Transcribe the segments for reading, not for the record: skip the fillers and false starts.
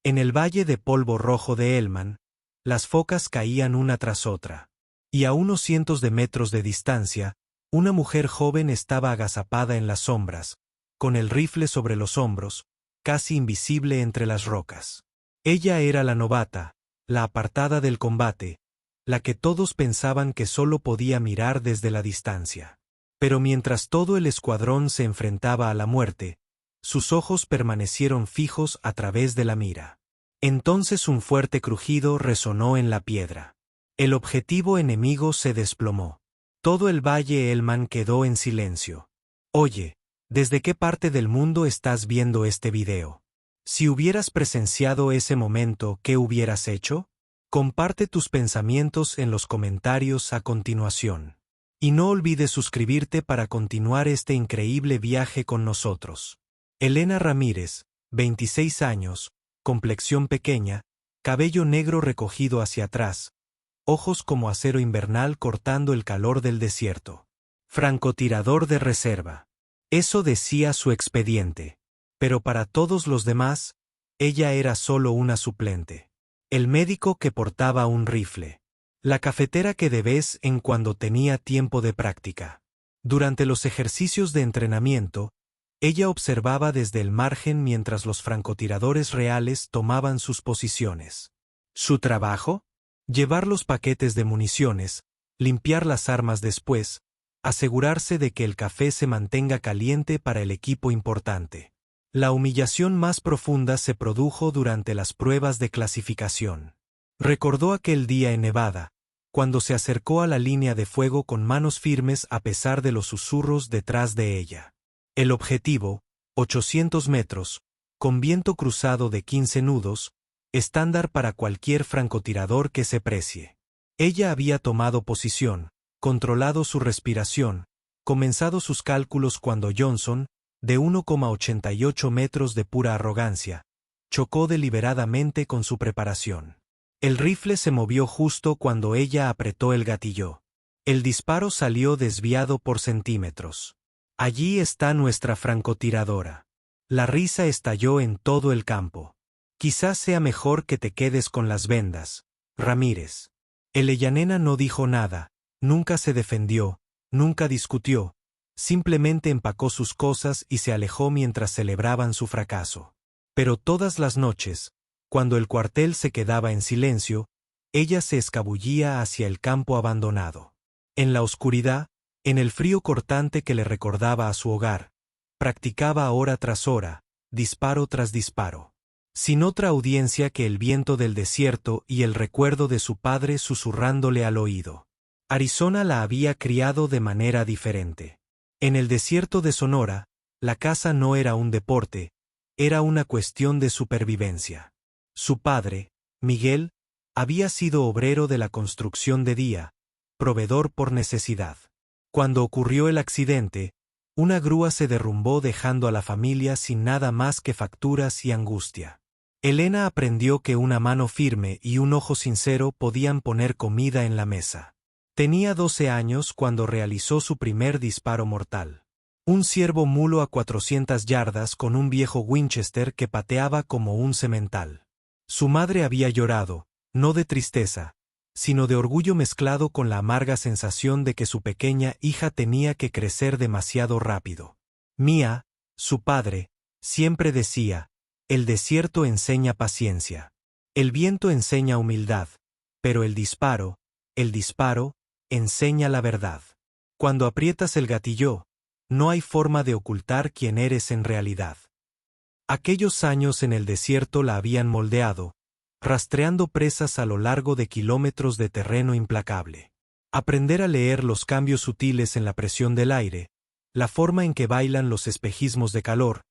En el valle de polvo rojo de Helmand, las focas caían una tras otra. Y a unos cientos de metros de distancia, una mujer joven estaba agazapada en las sombras, con el rifle sobre los hombros, casi invisible entre las rocas. Ella era la novata, la apartada del combate, la que todos pensaban que solo podía mirar desde la distancia. Pero mientras todo el escuadrón se enfrentaba a la muerte, sus ojos permanecieron fijos a través de la mira. Entonces un fuerte crujido resonó en la piedra. El objetivo enemigo se desplomó. Todo el valle Helmand quedó en silencio. Oye, ¿desde qué parte del mundo estás viendo este video? Si hubieras presenciado ese momento, ¿qué hubieras hecho? Comparte tus pensamientos en los comentarios a continuación. Y no olvides suscribirte para continuar este increíble viaje con nosotros. Elena Ramírez, 26 años, complexión pequeña, cabello negro recogido hacia atrás, ojos como acero invernal cortando el calor del desierto. Francotirador de reserva. Eso decía su expediente. Pero para todos los demás, ella era solo una suplente. El médico que portaba un rifle. La cafetera que de vez en cuando tenía tiempo de práctica. Durante los ejercicios de entrenamiento, ella observaba desde el margen mientras los francotiradores reales tomaban sus posiciones. ¿Su trabajo? Llevar los paquetes de municiones, limpiar las armas después, asegurarse de que el café se mantenga caliente para el equipo importante. La humillación más profunda se produjo durante las pruebas de clasificación. Recordó aquel día en Nevada, cuando se acercó a la línea de fuego con manos firmes a pesar de los susurros detrás de ella. El objetivo, 800 metros, con viento cruzado de 15 nudos, estándar para cualquier francotirador que se precie. Ella había tomado posición, controlado su respiración, comenzado sus cálculos cuando Johnson, de 1,88 metros de pura arrogancia, chocó deliberadamente con su preparación. El rifle se movió justo cuando ella apretó el gatillo. El disparo salió desviado por centímetros. Allí está nuestra francotiradora. La risa estalló en todo el campo. Quizás sea mejor que te quedes con las vendas, Ramírez. Elena no dijo nada, nunca se defendió, nunca discutió, simplemente empacó sus cosas y se alejó mientras celebraban su fracaso. Pero todas las noches, cuando el cuartel se quedaba en silencio, ella se escabullía hacia el campo abandonado. En la oscuridad, en el frío cortante que le recordaba a su hogar, practicaba hora tras hora, disparo tras disparo. Sin otra audiencia que el viento del desierto y el recuerdo de su padre susurrándole al oído. Arizona la había criado de manera diferente. En el desierto de Sonora, la caza no era un deporte, era una cuestión de supervivencia. Su padre, Miguel, había sido obrero de la construcción de día, proveedor por necesidad. Cuando ocurrió el accidente, una grúa se derrumbó dejando a la familia sin nada más que facturas y angustia. Elena aprendió que una mano firme y un ojo sincero podían poner comida en la mesa. Tenía 12 años cuando realizó su primer disparo mortal. Un ciervo mulo a 400 yardas con un viejo Winchester que pateaba como un semental. Su madre había llorado, no de tristeza, sino de orgullo mezclado con la amarga sensación de que su pequeña hija tenía que crecer demasiado rápido. Mía, su padre, siempre decía, el desierto enseña paciencia. El viento enseña humildad, pero el disparo, enseña la verdad. Cuando aprietas el gatillo, no hay forma de ocultar quién eres en realidad. Aquellos años en el desierto la habían moldeado, rastreando presas a lo largo de kilómetros de terreno implacable. Aprender a leer los cambios sutiles en la presión del aire, la forma en que bailan los espejismos de calor,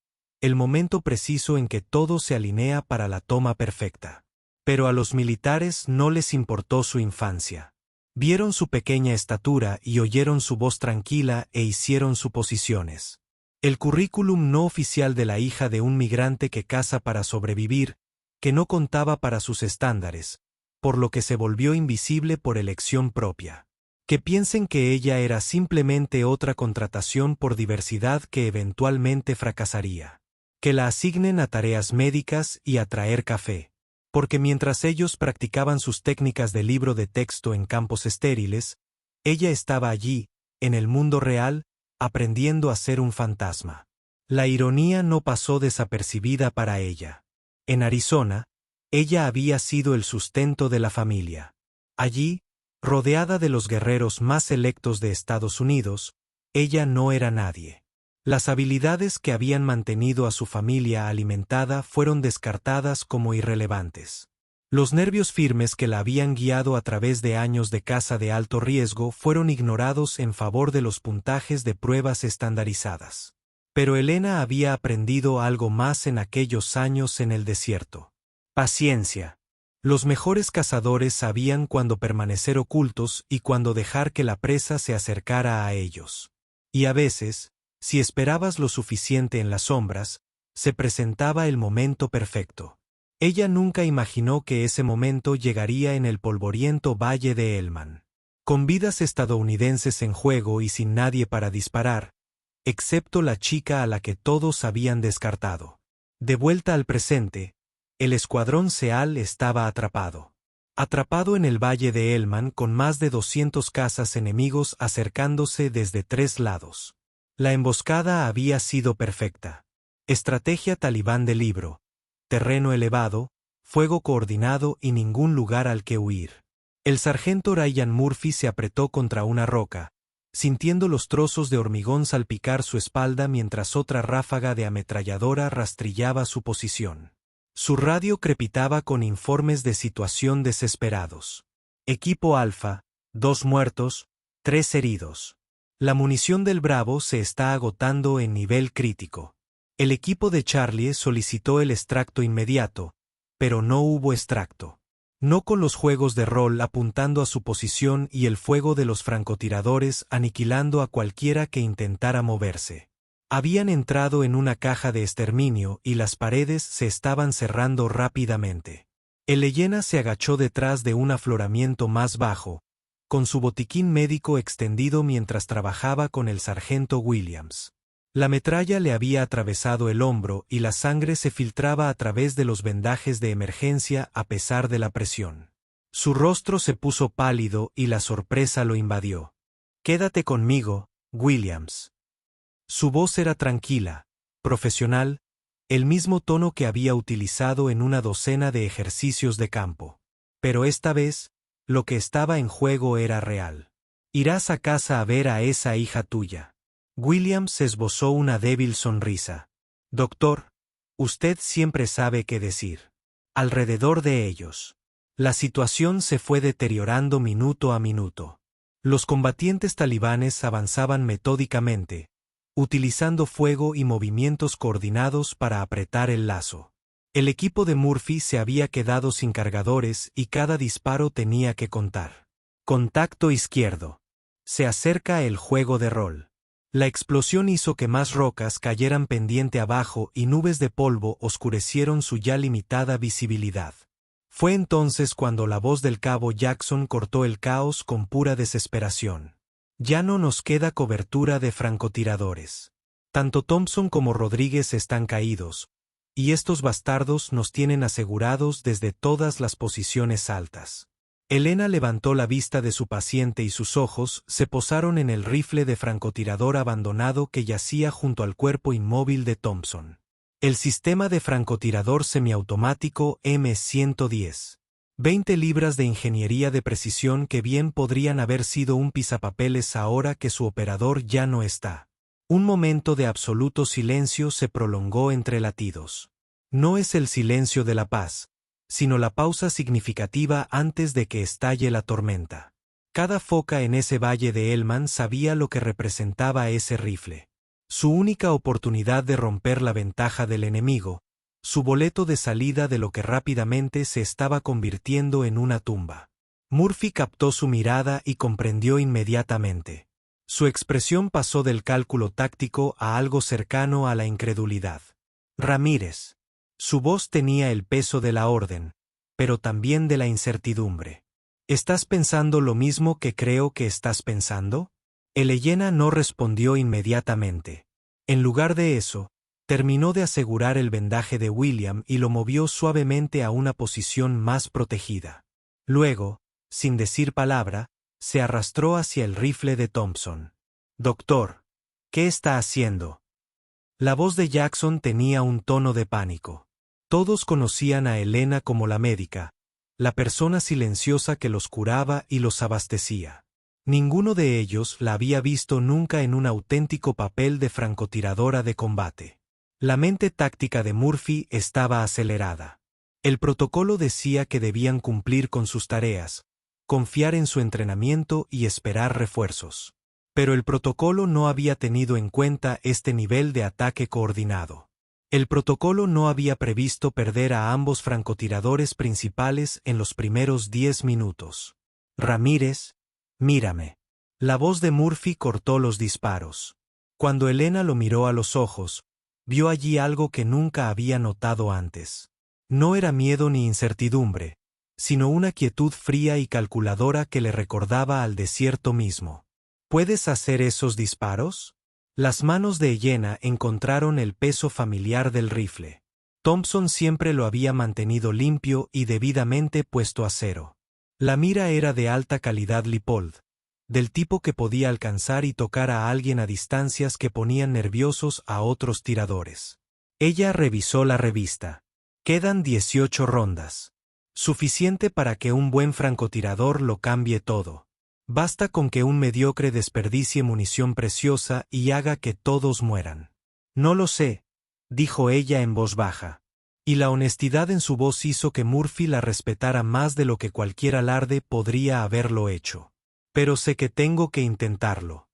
el momento preciso en que todo se alinea para la toma perfecta. Pero a los militares no les importó su infancia. Vieron su pequeña estatura y oyeron su voz tranquila e hicieron suposiciones. El currículum no oficial de la hija de un migrante que caza para sobrevivir, que no contaba para sus estándares, por lo que se volvió invisible por elección propia. Que piensen que ella era simplemente otra contratación por diversidad que eventualmente fracasaría. que la asignen a tareas médicas y a traer café. Porque mientras ellos practicaban sus técnicas de libro de texto en campos estériles, ella estaba allí, en el mundo real, aprendiendo a ser un fantasma. La ironía no pasó desapercibida para ella. En Arizona, ella había sido el sustento de la familia. Allí, rodeada de los guerreros más selectos de Estados Unidos, ella no era nadie. Las habilidades que habían mantenido a su familia alimentada fueron descartadas como irrelevantes. Los nervios firmes que la habían guiado a través de años de caza de alto riesgo fueron ignorados en favor de los puntajes de pruebas estandarizadas. Pero Elena había aprendido algo más en aquellos años en el desierto. Paciencia. Los mejores cazadores sabían cuándo permanecer ocultos y cuándo dejar que la presa se acercara a ellos. Y a veces, si esperabas lo suficiente en las sombras, se presentaba el momento perfecto. Ella nunca imaginó que ese momento llegaría en el polvoriento valle de Helmand. Con vidas estadounidenses en juego y sin nadie para disparar, excepto la chica a la que todos habían descartado. De vuelta al presente, el escuadrón Seal estaba atrapado. Atrapado en el valle de Helmand con más de 200 cazas enemigos acercándose desde 3 lados. La emboscada había sido perfecta. Estrategia talibán de libro, terreno elevado, fuego coordinado y ningún lugar al que huir. El sargento Ryan Murphy se apretó contra una roca, sintiendo los trozos de hormigón salpicar su espalda mientras otra ráfaga de ametralladora rastrillaba su posición. Su radio crepitaba con informes de situación desesperados. Equipo Alfa, 2 muertos, 3 heridos. La munición del Bravo se está agotando en nivel crítico. El equipo de Charlie solicitó el extracto inmediato, pero no hubo extracto. No con los juegos de rol apuntando a su posición y el fuego de los francotiradores aniquilando a cualquiera que intentara moverse. Habían entrado en una caja de exterminio y las paredes se estaban cerrando rápidamente. El Elena se agachó detrás de un afloramiento más bajo, con su botiquín médico extendido mientras trabajaba con el sargento Williams. La metralla le había atravesado el hombro y la sangre se filtraba a través de los vendajes de emergencia a pesar de la presión. Su rostro se puso pálido y la sorpresa lo invadió. «Quédate conmigo, Williams». Su voz era tranquila, profesional, el mismo tono que había utilizado en una docena de ejercicios de campo. Pero esta vez, lo que estaba en juego era real. «Irás a casa a ver a esa hija tuya». Williams esbozó una débil sonrisa. «Doctor, usted siempre sabe qué decir». Alrededor de ellos, la situación se fue deteriorando minuto a minuto. Los combatientes talibanes avanzaban metódicamente, utilizando fuego y movimientos coordinados para apretar el lazo. El equipo de Murphy se había quedado sin cargadores y cada disparo tenía que contar. Contacto izquierdo. Se acerca el juego de rol. La explosión hizo que más rocas cayeran pendiente abajo y nubes de polvo oscurecieron su ya limitada visibilidad. Fue entonces cuando la voz del cabo Jackson cortó el caos con pura desesperación. «Ya no nos queda cobertura de francotiradores. Tanto Thompson como Rodríguez están caídos, y estos bastardos nos tienen asegurados desde todas las posiciones altas». Elena levantó la vista de su paciente y sus ojos se posaron en el rifle de francotirador abandonado que yacía junto al cuerpo inmóvil de Thompson. El sistema de francotirador semiautomático M110. 20 libras de ingeniería de precisión que bien podrían haber sido un pisapapeles ahora que su operador ya no está. Un momento de absoluto silencio se prolongó entre latidos. No es el silencio de la paz, sino la pausa significativa antes de que estalle la tormenta. Cada foca en ese valle de Helmand sabía lo que representaba ese rifle. Su única oportunidad de romper la ventaja del enemigo, su boleto de salida de lo que rápidamente se estaba convirtiendo en una tumba. Murphy captó su mirada y comprendió inmediatamente. Su expresión pasó del cálculo táctico a algo cercano a la incredulidad. «Ramírez». Su voz tenía el peso de la orden, pero también de la incertidumbre. «¿Estás pensando lo mismo que creo que estás pensando?» El Elena no respondió inmediatamente. En lugar de eso, Terminó de asegurar el vendaje de William y lo movió suavemente a una posición más protegida. Luego, sin decir palabra, se arrastró hacia el rifle de Thompson. «Doctor, ¿qué está haciendo?». La voz de Jackson tenía un tono de pánico. Todos conocían a Elena como la médica, la persona silenciosa que los curaba y los abastecía. Ninguno de ellos la había visto nunca en un auténtico papel de francotiradora de combate. La mente táctica de Murphy estaba acelerada. El protocolo decía que debían cumplir con sus tareas, confiar en su entrenamiento y esperar refuerzos. Pero el protocolo no había tenido en cuenta este nivel de ataque coordinado. El protocolo no había previsto perder a ambos francotiradores principales en los primeros 10 minutos. «Ramírez, mírame». La voz de Murphy cortó los disparos. Cuando Elena lo miró a los ojos, vio allí algo que nunca había notado antes. No era miedo ni incertidumbre, sino una quietud fría y calculadora que le recordaba al desierto mismo. «¿Puedes hacer esos disparos?». Las manos de Elena encontraron el peso familiar del rifle. Thompson siempre lo había mantenido limpio y debidamente puesto a cero. La mira era de alta calidad Leupold, del tipo que podía alcanzar y tocar a alguien a distancias que ponían nerviosos a otros tiradores. Ella revisó la revista. «Quedan 18 rondas. Suficiente para que un buen francotirador lo cambie todo. Basta con que un mediocre desperdicie munición preciosa y haga que todos mueran». «No lo sé», dijo ella en voz baja. Y la honestidad en su voz hizo que Murphy la respetara más de lo que cualquier alarde podría haberlo hecho. «Pero sé que tengo que intentarlo».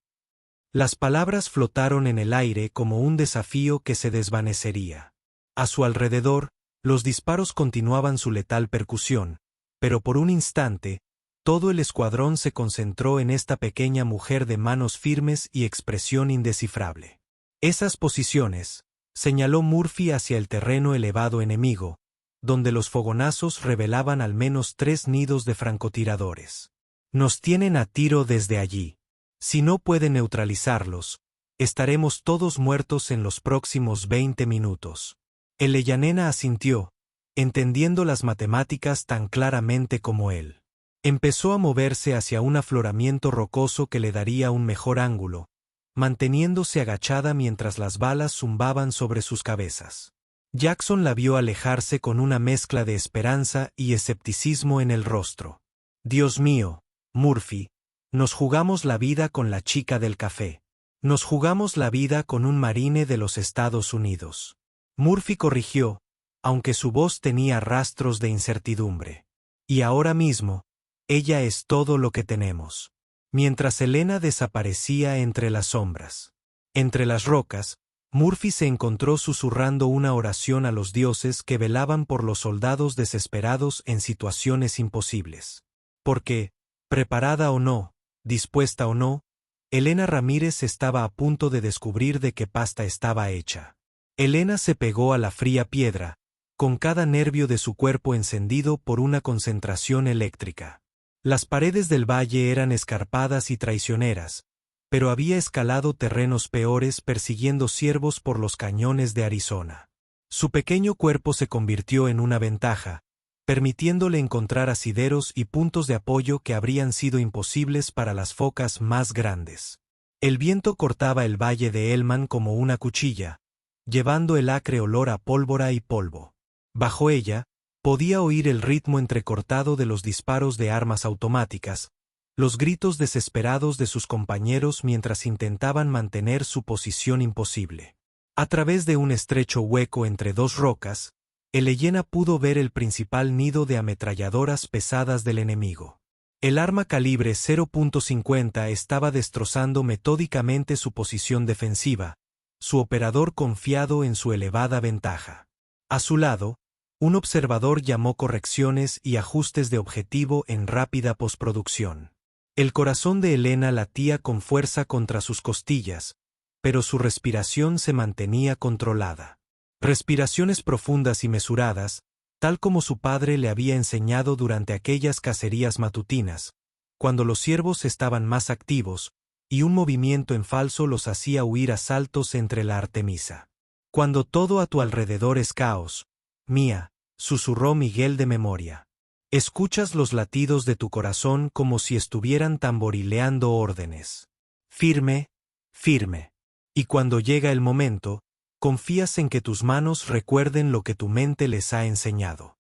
Las palabras flotaron en el aire como un desafío que se desvanecería. A su alrededor, los disparos continuaban su letal percusión, pero por un instante, todo el escuadrón se concentró en esta pequeña mujer de manos firmes y expresión indescifrable. «Esas posiciones», señaló Murphy hacia el terreno elevado enemigo, donde los fogonazos revelaban al menos 3 nidos de francotiradores. «Nos tienen a tiro desde allí. Si no pueden neutralizarlos, estaremos todos muertos en los próximos 20 minutos». Elena asintió, entendiendo las matemáticas tan claramente como él. Empezó a moverse hacia un afloramiento rocoso que le daría un mejor ángulo, manteniéndose agachada mientras las balas zumbaban sobre sus cabezas. Jackson la vio alejarse con una mezcla de esperanza y escepticismo en el rostro. «Dios mío, Murphy, nos jugamos la vida con la chica del café. Nos jugamos la vida con un marine de los Estados Unidos». Murphy corrigió, aunque su voz tenía rastros de incertidumbre. «Y ahora mismo, ella es todo lo que tenemos». Mientras Elena desaparecía entre las sombras. Entre las rocas, Murphy se encontró susurrando una oración a los dioses que velaban por los soldados desesperados en situaciones imposibles. Porque, preparada o no, dispuesta o no, Elena Ramírez estaba a punto de descubrir de qué pasta estaba hecha. Elena se pegó a la fría piedra, con cada nervio de su cuerpo encendido por una concentración eléctrica. Las paredes del valle eran escarpadas y traicioneras, pero había escalado terrenos peores persiguiendo ciervos por los cañones de Arizona. Su pequeño cuerpo se convirtió en una ventaja, permitiéndole encontrar asideros y puntos de apoyo que habrían sido imposibles para las focas más grandes. El viento cortaba el valle de Elman como una cuchilla, llevando el acre olor a pólvora y polvo. Bajo ella, podía oír el ritmo entrecortado de los disparos de armas automáticas, los gritos desesperados de sus compañeros mientras intentaban mantener su posición imposible. A través de un estrecho hueco entre dos rocas, Elena pudo ver el principal nido de ametralladoras pesadas del enemigo. El arma calibre .50 estaba destrozando metódicamente su posición defensiva, su operador confiado en su elevada ventaja. A su lado, un observador llamó correcciones y ajustes de objetivo en rápida postproducción. El corazón de Elena latía con fuerza contra sus costillas, pero su respiración se mantenía controlada. Respiraciones profundas y mesuradas, tal como su padre le había enseñado durante aquellas cacerías matutinas, cuando los ciervos estaban más activos, y un movimiento en falso los hacía huir a saltos entre la artemisa. Cuando todo a tu alrededor es caos, Mía, susurró Miguel de memoria. Escuchas los latidos de tu corazón como si estuvieran tamborileando órdenes. Firme, firme. Y cuando llega el momento, confías en que tus manos recuerden lo que tu mente les ha enseñado.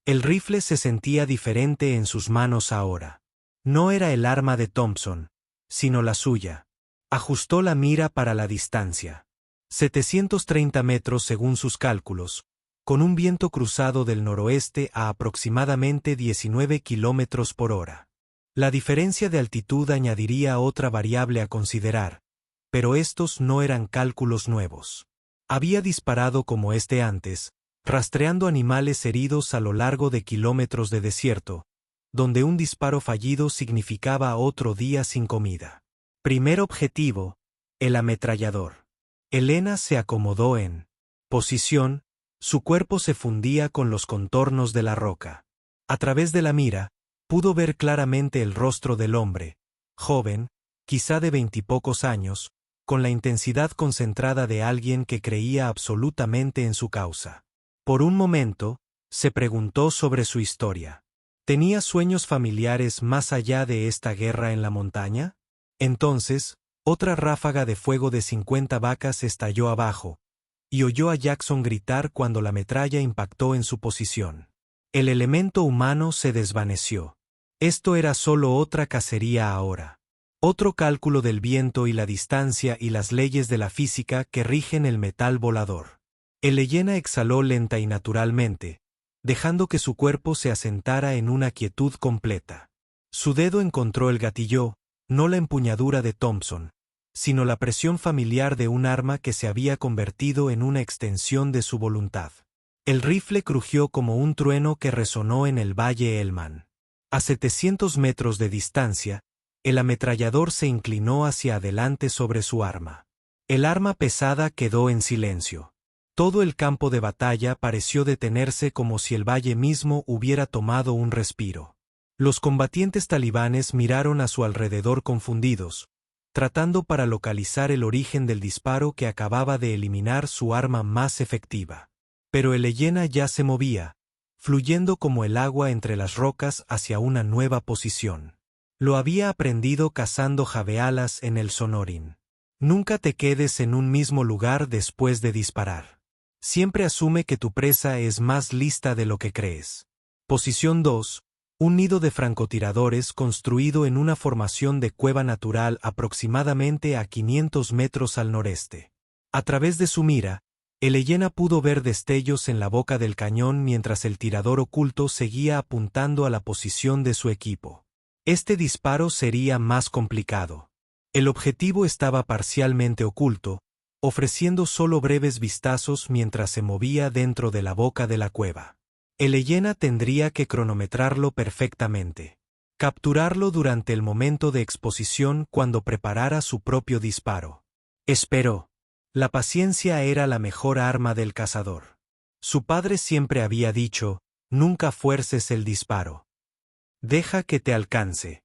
El rifle se sentía diferente en sus manos ahora. No era el arma de Thompson, sino la suya. Ajustó la mira para la distancia. 730 metros según sus cálculos, con un viento cruzado del noroeste a aproximadamente 19 kilómetros por hora. La diferencia de altitud añadiría otra variable a considerar, pero estos no eran cálculos nuevos. Había disparado como este antes, rastreando animales heridos a lo largo de kilómetros de desierto, donde un disparo fallido significaba otro día sin comida. Primer objetivo, el ametrallador. Elena se acomodó en posición, su cuerpo se fundía con los contornos de la roca. A través de la mira, pudo ver claramente el rostro del hombre, joven, quizá de 20 y pocos años, con la intensidad concentrada de alguien que creía absolutamente en su causa. Por un momento, se preguntó sobre su historia. ¿Tenía sueños familiares más allá de esta guerra en la montaña? Entonces, otra ráfaga de fuego de 50 vacas estalló abajo, y oyó a Jackson gritar cuando la metralla impactó en su posición. El elemento humano se desvaneció. Esto era solo otra cacería ahora. Otro cálculo del viento y la distancia y las leyes de la física que rigen el metal volador. El Elena exhaló lenta y naturalmente, dejando que su cuerpo se asentara en una quietud completa. Su dedo encontró el gatillo, no la empuñadura de Thompson, sino la presión familiar de un arma que se había convertido en una extensión de su voluntad. El rifle crujió como un trueno que resonó en el valle Elman. A 700 metros de distancia, el ametrallador se inclinó hacia adelante sobre su arma. El arma pesada quedó en silencio. Todo el campo de batalla pareció detenerse como si el valle mismo hubiera tomado un respiro. Los combatientes talibanes miraron a su alrededor confundidos, tratando para localizar el origen del disparo que acababa de eliminar su arma más efectiva. Pero el Elena ya se movía, fluyendo como el agua entre las rocas hacia una nueva posición. Lo había aprendido cazando jabealas en el Sonorin. Nunca te quedes en un mismo lugar después de disparar. Siempre asume que tu presa es más lista de lo que crees. Posición 2. Un nido de francotiradores construido en una formación de cueva natural aproximadamente a 500 metros al noreste. A través de su mira, el Elena pudo ver destellos en la boca del cañón mientras el tirador oculto seguía apuntando a la posición de su equipo. Este disparo sería más complicado. El objetivo estaba parcialmente oculto, ofreciendo solo breves vistazos mientras se movía dentro de la boca de la cueva. El Elena tendría que cronometrarlo perfectamente. Capturarlo durante el momento de exposición cuando preparara su propio disparo. Esperó. La paciencia era la mejor arma del cazador. Su padre siempre había dicho, nunca fuerces el disparo. Deja que te alcance.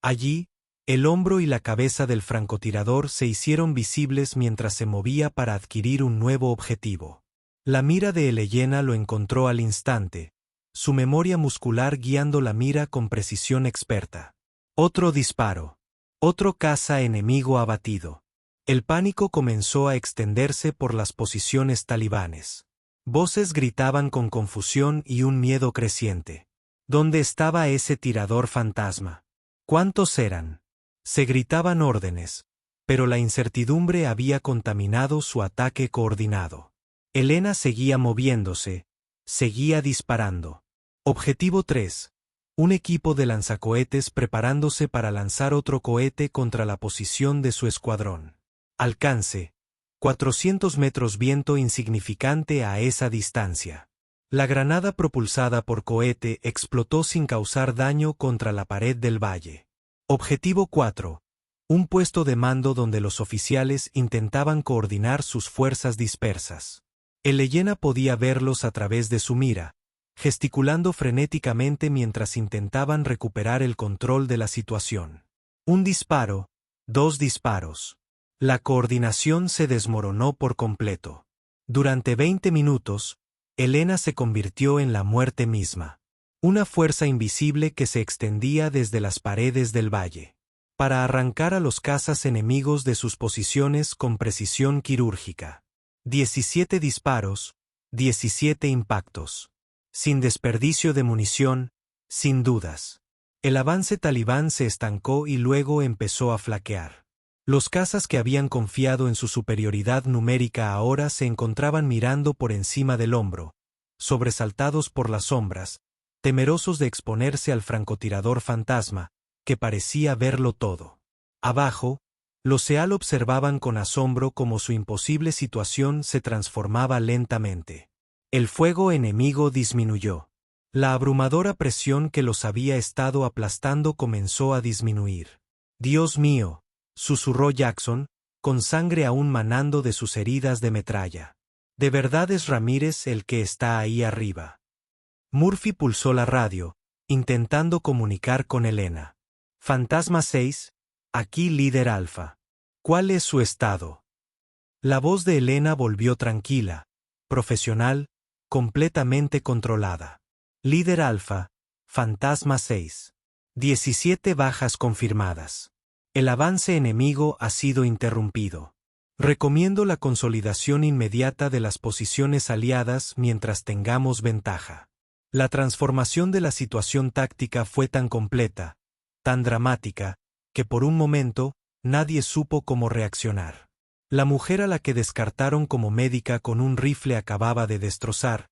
Allí, el hombro y la cabeza del francotirador se hicieron visibles mientras se movía para adquirir un nuevo objetivo. La mira de Elena lo encontró al instante, su memoria muscular guiando la mira con precisión experta. Otro disparo. Otro caza enemigo abatido. El pánico comenzó a extenderse por las posiciones talibanes. Voces gritaban con confusión y un miedo creciente. ¿Dónde estaba ese tirador fantasma? ¿Cuántos eran? Se gritaban órdenes, pero la incertidumbre había contaminado su ataque coordinado. Elena seguía moviéndose, seguía disparando. Objetivo 3. Un equipo de lanzacohetes preparándose para lanzar otro cohete contra la posición de su escuadrón. Alcance. 400 metros, viento insignificante a esa distancia. La granada propulsada por cohete explotó sin causar daño contra la pared del valle. Objetivo 4. Un puesto de mando donde los oficiales intentaban coordinar sus fuerzas dispersas. El Elena podía verlos a través de su mira, gesticulando frenéticamente mientras intentaban recuperar el control de la situación. Un disparo, dos disparos. La coordinación se desmoronó por completo. Durante 20 minutos, Elena se convirtió en la muerte misma. Una fuerza invisible que se extendía desde las paredes del valle, para arrancar a los cazas enemigos de sus posiciones con precisión quirúrgica. 17 disparos, 17 impactos. Sin desperdicio de munición, sin dudas. El avance talibán se estancó y luego empezó a flaquear. Los cazas que habían confiado en su superioridad numérica ahora se encontraban mirando por encima del hombro, sobresaltados por las sombras, temerosos de exponerse al francotirador fantasma, que parecía verlo todo. Abajo, los Seal observaban con asombro cómo su imposible situación se transformaba lentamente. El fuego enemigo disminuyó. La abrumadora presión que los había estado aplastando comenzó a disminuir. «Dios mío», susurró Jackson, con sangre aún manando de sus heridas de metralla. «¿De verdad es Ramírez el que está ahí arriba?» Murphy pulsó la radio, intentando comunicar con Elena. «Fantasma 6, aquí líder Alfa. ¿Cuál es su estado?» La voz de Elena volvió tranquila, profesional, completamente controlada. «Líder Alfa, Fantasma 6. 17 bajas confirmadas. El avance enemigo ha sido interrumpido. Recomiendo la consolidación inmediata de las posiciones aliadas mientras tengamos ventaja». La transformación de la situación táctica fue tan completa, tan dramática, que por un momento, nadie supo cómo reaccionar. La mujer a la que descartaron como médica con un rifle acababa de destrozar,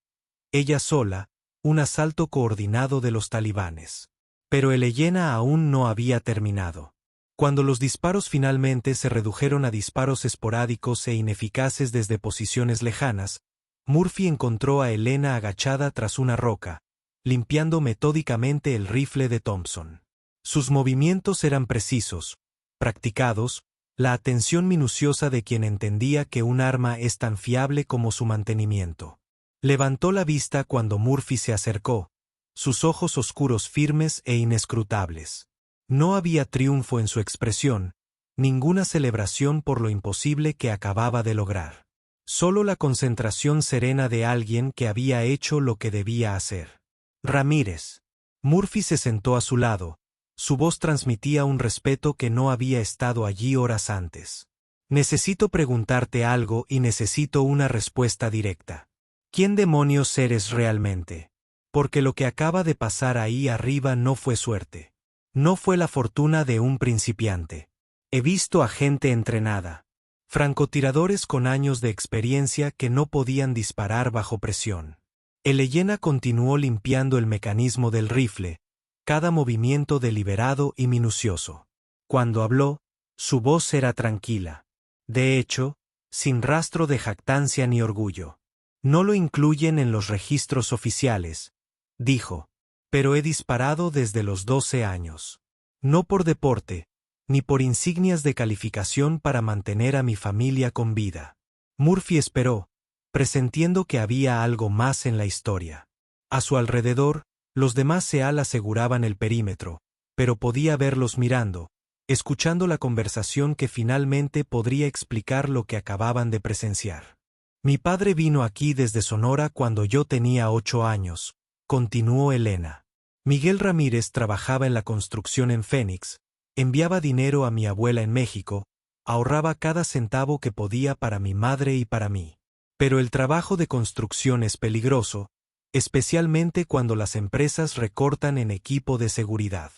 ella sola, un asalto coordinado de los talibanes. Pero el Elena aún no había terminado. Cuando los disparos finalmente se redujeron a disparos esporádicos e ineficaces desde posiciones lejanas, Murphy encontró a Elena agachada tras una roca, limpiando metódicamente el rifle de Thompson. Sus movimientos eran precisos, practicados, la atención minuciosa de quien entendía que un arma es tan fiable como su mantenimiento. Levantó la vista cuando Murphy se acercó, sus ojos oscuros firmes e inescrutables. No había triunfo en su expresión, ninguna celebración por lo imposible que acababa de lograr. Solo la concentración serena de alguien que había hecho lo que debía hacer. «Ramírez». Murphy se sentó a su lado. Su voz transmitía un respeto que no había estado allí horas antes. «Necesito preguntarte algo y necesito una respuesta directa. ¿Quién demonios eres realmente? Porque lo que acaba de pasar ahí arriba no fue suerte. No fue la fortuna de un principiante. He visto a gente entrenada. Francotiradores con años de experiencia que no podían disparar bajo presión». El Elena continuó limpiando el mecanismo del rifle, cada movimiento deliberado y minucioso. Cuando habló, su voz era tranquila. De hecho, sin rastro de jactancia ni orgullo. «No lo incluyen en los registros oficiales», dijo, «pero he disparado desde los 12 años. No por deporte, ni por insignias de calificación para mantener a mi familia con vida». Murphy esperó, presentiendo que había algo más en la historia. A su alrededor, los demás Seal aseguraban el perímetro, pero podía verlos mirando, escuchando la conversación que finalmente podría explicar lo que acababan de presenciar. «Mi padre vino aquí desde Sonora cuando yo tenía 8 años», continuó Elena. «Miguel Ramírez trabajaba en la construcción en Phoenix, enviaba dinero a mi abuela en México, ahorraba cada centavo que podía para mi madre y para mí. Pero el trabajo de construcción es peligroso, especialmente cuando las empresas recortan en equipo de seguridad».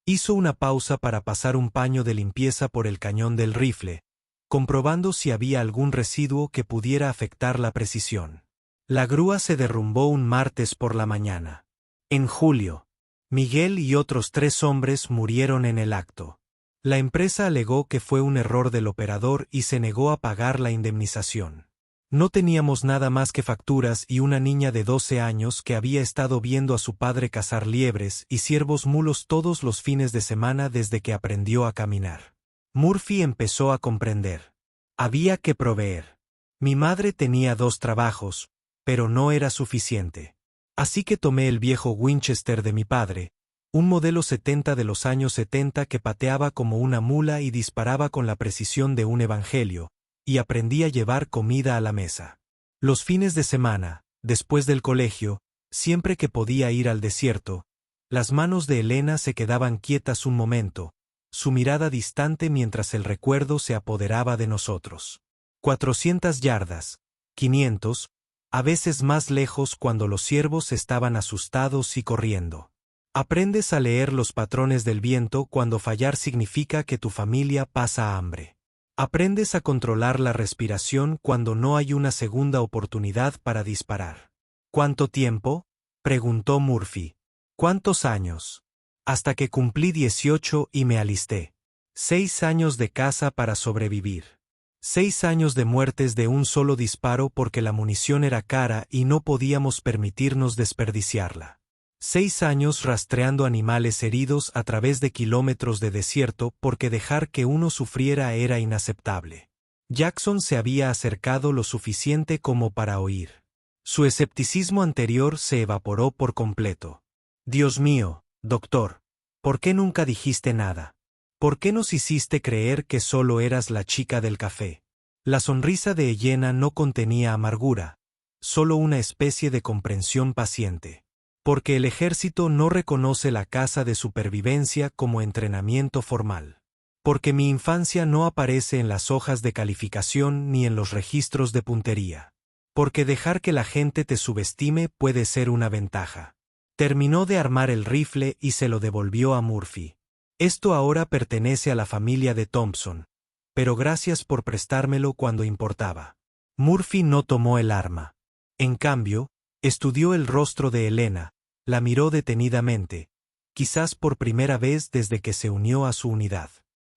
Hizo una pausa para pasar un paño de limpieza por el cañón del rifle, comprobando si había algún residuo que pudiera afectar la precisión. «La grúa se derrumbó un martes por la mañana. En julio. Miguel y otros 3 hombres murieron en el acto. La empresa alegó que fue un error del operador y se negó a pagar la indemnización. No teníamos nada más que facturas y una niña de 12 años que había estado viendo a su padre cazar liebres y ciervos mulos todos los fines de semana desde que aprendió a caminar». Murphy empezó a comprender. Había que proveer. Mi madre tenía 2 trabajos, pero no era suficiente. Así que tomé el viejo Winchester de mi padre, un modelo 70 de los años 70 que pateaba como una mula y disparaba con la precisión de un evangelio, y aprendí a llevar comida a la mesa. Los fines de semana, después del colegio, siempre que podía ir al desierto, las manos de Elena se quedaban quietas un momento, su mirada distante mientras el recuerdo se apoderaba de nosotros. 400 yardas, 500, a veces más lejos cuando los ciervos estaban asustados y corriendo. Aprendes a leer los patrones del viento cuando fallar significa que tu familia pasa hambre. Aprendes a controlar la respiración cuando no hay una segunda oportunidad para disparar. ¿Cuánto tiempo?, preguntó Murphy. ¿Cuántos años? Hasta que cumplí 18 y me alisté. 6 años de caza para sobrevivir. 6 años de muertes de un solo disparo porque la munición era cara y no podíamos permitirnos desperdiciarla. 6 años rastreando animales heridos a través de kilómetros de desierto porque dejar que uno sufriera era inaceptable. Jackson se había acercado lo suficiente como para oír. Su escepticismo anterior se evaporó por completo. Dios mío, doctor, ¿por qué nunca dijiste nada? ¿Por qué nos hiciste creer que solo eras la chica del café? La sonrisa de Elena no contenía amargura, solo una especie de comprensión paciente. Porque el ejército no reconoce la caza de supervivencia como entrenamiento formal. Porque mi infancia no aparece en las hojas de calificación ni en los registros de puntería. Porque dejar que la gente te subestime puede ser una ventaja. Terminó de armar el rifle y se lo devolvió a Murphy. Esto ahora pertenece a la familia de Thompson, pero gracias por prestármelo cuando importaba. Murphy no tomó el arma. En cambio, estudió el rostro de Elena, la miró detenidamente, quizás por primera vez desde que se unió a su unidad.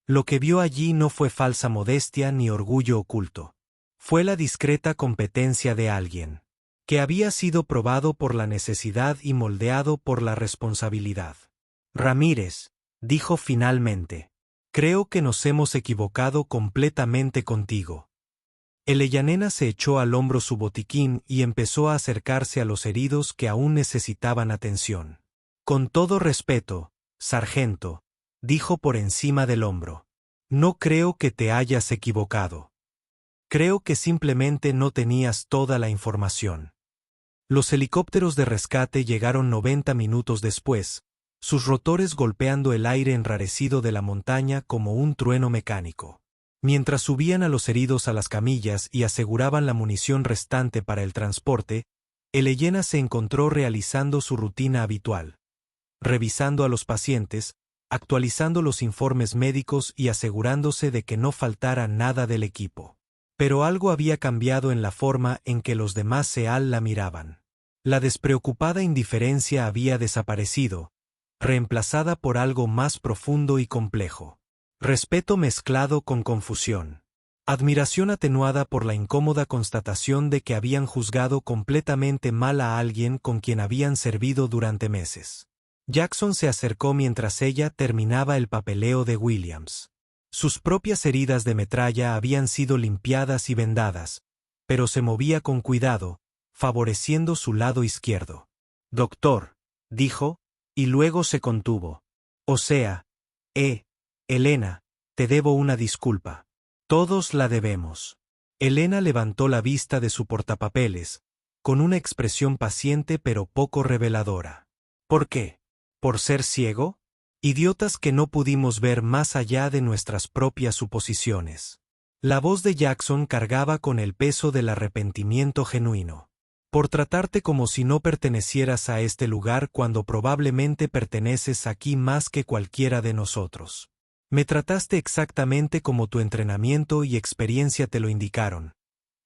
Lo que vio allí no fue falsa modestia ni orgullo oculto. Fue la discreta competencia de alguien que había sido probado por la necesidad y moldeado por la responsabilidad. Ramírez, dijo finalmente, creo que nos hemos equivocado completamente contigo. Elena se echó al hombro su botiquín y empezó a acercarse a los heridos que aún necesitaban atención. Con todo respeto, sargento, dijo por encima del hombro. No creo que te hayas equivocado. Creo que simplemente no tenías toda la información. Los helicópteros de rescate llegaron 90 minutos después, sus rotores golpeando el aire enrarecido de la montaña como un trueno mecánico. Mientras subían a los heridos a las camillas y aseguraban la munición restante para el transporte, Elena se encontró realizando su rutina habitual. Revisando a los pacientes, actualizando los informes médicos y asegurándose de que no faltara nada del equipo. Pero algo había cambiado en la forma en que los demás SEAL la miraban. La despreocupada indiferencia había desaparecido, reemplazada por algo más profundo y complejo. Respeto mezclado con confusión. Admiración atenuada por la incómoda constatación de que habían juzgado completamente mal a alguien con quien habían servido durante meses. Jackson se acercó mientras ella terminaba el papeleo de Williams. Sus propias heridas de metralla habían sido limpiadas y vendadas, pero se movía con cuidado, favoreciendo su lado izquierdo. Doctor, dijo, y luego se contuvo. O sea, Elena, te debo una disculpa. Todos la debemos. Elena levantó la vista de su portapapeles, con una expresión paciente pero poco reveladora. ¿Por qué? ¿Por ser ciego? Idiotas que no pudimos ver más allá de nuestras propias suposiciones. La voz de Jackson cargaba con el peso del arrepentimiento genuino. Por tratarte como si no pertenecieras a este lugar cuando probablemente perteneces aquí más que cualquiera de nosotros. Me trataste exactamente como tu entrenamiento y experiencia te lo indicaron,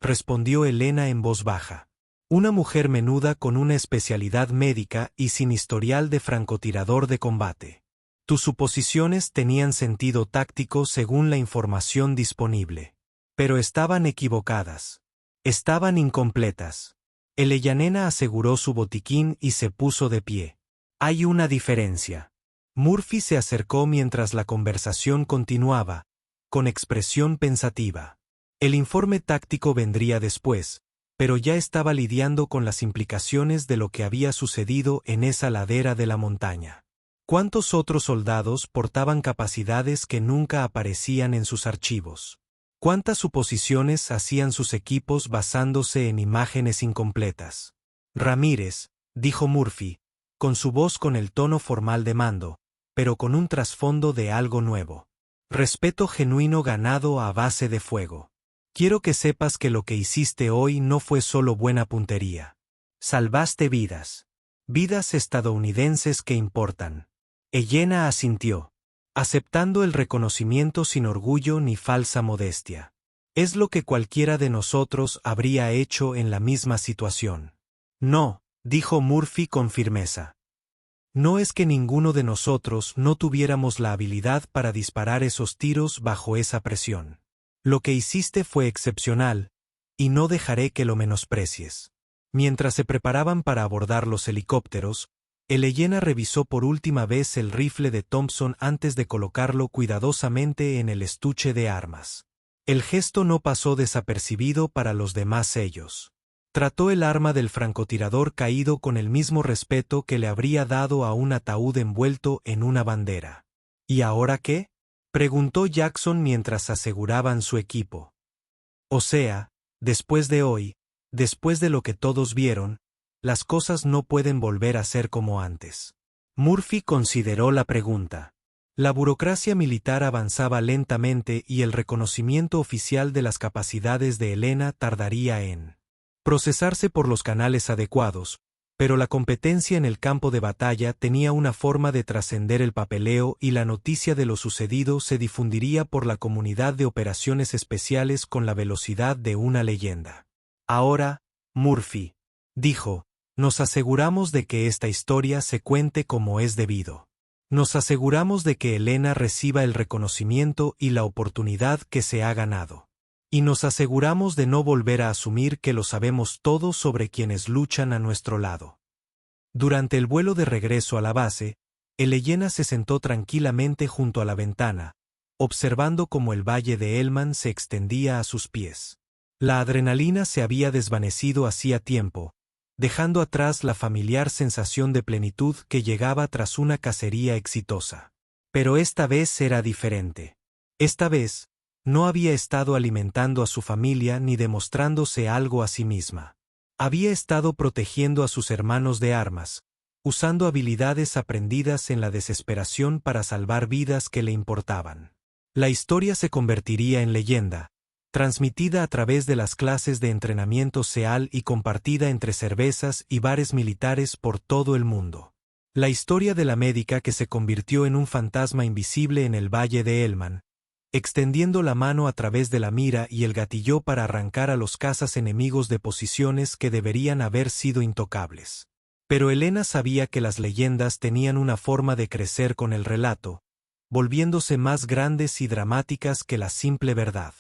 respondió Elena en voz baja. Una mujer menuda con una especialidad médica y sin historial de francotirador de combate. Tus suposiciones tenían sentido táctico según la información disponible. Pero estaban equivocadas. Estaban incompletas. Elena aseguró su botiquín y se puso de pie. Hay una diferencia. Murphy se acercó mientras la conversación continuaba, con expresión pensativa. El informe táctico vendría después, pero ya estaba lidiando con las implicaciones de lo que había sucedido en esa ladera de la montaña. ¿Cuántos otros soldados portaban capacidades que nunca aparecían en sus archivos? ¿Cuántas suposiciones hacían sus equipos basándose en imágenes incompletas? Ramírez, dijo Murphy, con su voz con el tono formal de mando, pero con un trasfondo de algo nuevo. Respeto genuino ganado a base de fuego. Quiero que sepas que lo que hiciste hoy no fue solo buena puntería. Salvaste vidas. Vidas estadounidenses que importan. Elena asintió, aceptando el reconocimiento sin orgullo ni falsa modestia. Es lo que cualquiera de nosotros habría hecho en la misma situación. No, dijo Murphy con firmeza. No es que ninguno de nosotros no tuviéramos la habilidad para disparar esos tiros bajo esa presión. Lo que hiciste fue excepcional, y no dejaré que lo menosprecies. Mientras se preparaban para abordar los helicópteros, Elena revisó por última vez el rifle de Thompson antes de colocarlo cuidadosamente en el estuche de armas. El gesto no pasó desapercibido para los demás ellos. Trató el arma del francotirador caído con el mismo respeto que le habría dado a un ataúd envuelto en una bandera. ¿Y ahora qué?, preguntó Jackson mientras aseguraban su equipo. O sea, después de hoy, después de lo que todos vieron, las cosas no pueden volver a ser como antes. Murphy consideró la pregunta. La burocracia militar avanzaba lentamente y el reconocimiento oficial de las capacidades de Elena tardaría en procesarse por los canales adecuados, pero la competencia en el campo de batalla tenía una forma de trascender el papeleo y la noticia de lo sucedido se difundiría por la comunidad de operaciones especiales con la velocidad de una leyenda. Ahora, Murphy, dijo, nos aseguramos de que esta historia se cuente como es debido. Nos aseguramos de que Elena reciba el reconocimiento y la oportunidad que se ha ganado. Y nos aseguramos de no volver a asumir que lo sabemos todo sobre quienes luchan a nuestro lado. Durante el vuelo de regreso a la base, Elena se sentó tranquilamente junto a la ventana, observando cómo el valle de Helmand se extendía a sus pies. La adrenalina se había desvanecido hacía tiempo, dejando atrás la familiar sensación de plenitud que llegaba tras una cacería exitosa. Pero esta vez era diferente. Esta vez, no había estado alimentando a su familia ni demostrándose algo a sí misma. Había estado protegiendo a sus hermanos de armas, usando habilidades aprendidas en la desesperación para salvar vidas que le importaban. La historia se convertiría en leyenda, transmitida a través de las clases de entrenamiento SEAL y compartida entre cervezas y bares militares por todo el mundo. La historia de la médica que se convirtió en un fantasma invisible en el valle de Helmand, extendiendo la mano a través de la mira y el gatilló para arrancar a los cazas enemigos de posiciones que deberían haber sido intocables. Pero Elena sabía que las leyendas tenían una forma de crecer con el relato, volviéndose más grandes y dramáticas que la simple verdad.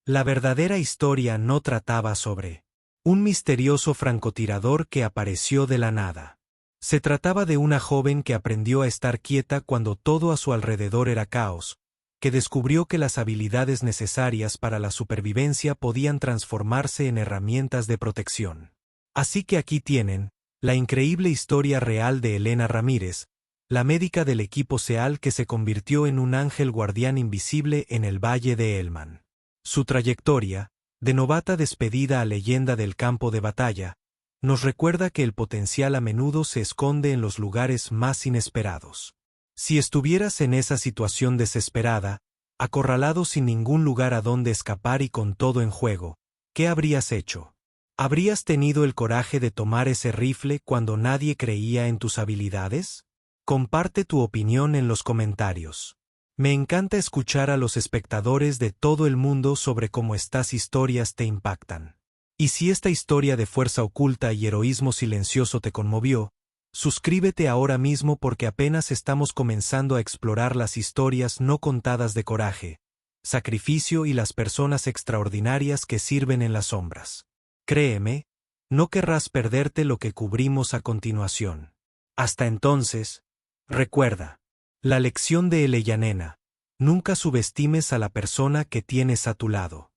La verdadera historia no trataba sobre un misterioso francotirador que apareció de la nada. Se trataba de una joven que aprendió a estar quieta cuando todo a su alrededor era caos, que descubrió que las habilidades necesarias para la supervivencia podían transformarse en herramientas de protección. Así que aquí tienen la increíble historia real de Elena Ramírez, la médica del equipo SEAL que se convirtió en un ángel guardián invisible en el valle de Helmand. Su trayectoria, de novata despedida a leyenda del campo de batalla, nos recuerda que el potencial a menudo se esconde en los lugares más inesperados. Si estuvieras en esa situación desesperada, acorralado sin ningún lugar a donde escapar y con todo en juego, ¿qué habrías hecho? ¿Habrías tenido el coraje de tomar ese rifle cuando nadie creía en tus habilidades? Comparte tu opinión en los comentarios. Me encanta escuchar a los espectadores de todo el mundo sobre cómo estas historias te impactan. Y si esta historia de fuerza oculta y heroísmo silencioso te conmovió, suscríbete ahora mismo porque apenas estamos comenzando a explorar las historias no contadas de coraje, sacrificio y las personas extraordinarias que sirven en las sombras. Créeme, no querrás perderte lo que cubrimos a continuación. Hasta entonces, recuerda, la lección de Elena: nunca subestimes a la persona que tienes a tu lado.